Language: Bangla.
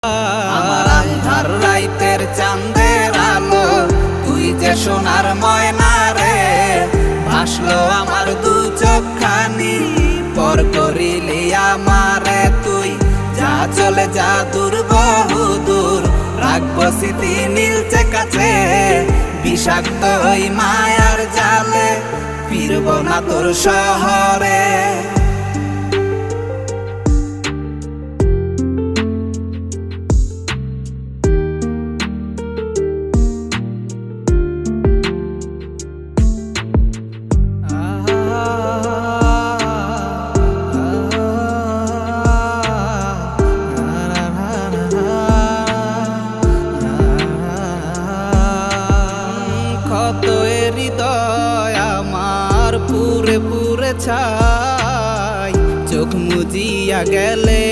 আমার আন্ধার রাইতের চাঁদের আলো, তুই যে সোনার ময়না রে। ভাসলো আমার দু চোখখানি, পর করিলি আমারে তুই। যা চলে যা দূর বহু দূর, রাখবো স্মৃতি নীলচে কাছে। বিষাক্ত ওই মায়ার জালে, ফিরবো না তোর শহরে। কত হৃদয় আমার পুরে পুরে ছাই, চোখ মুজিয়া গেলে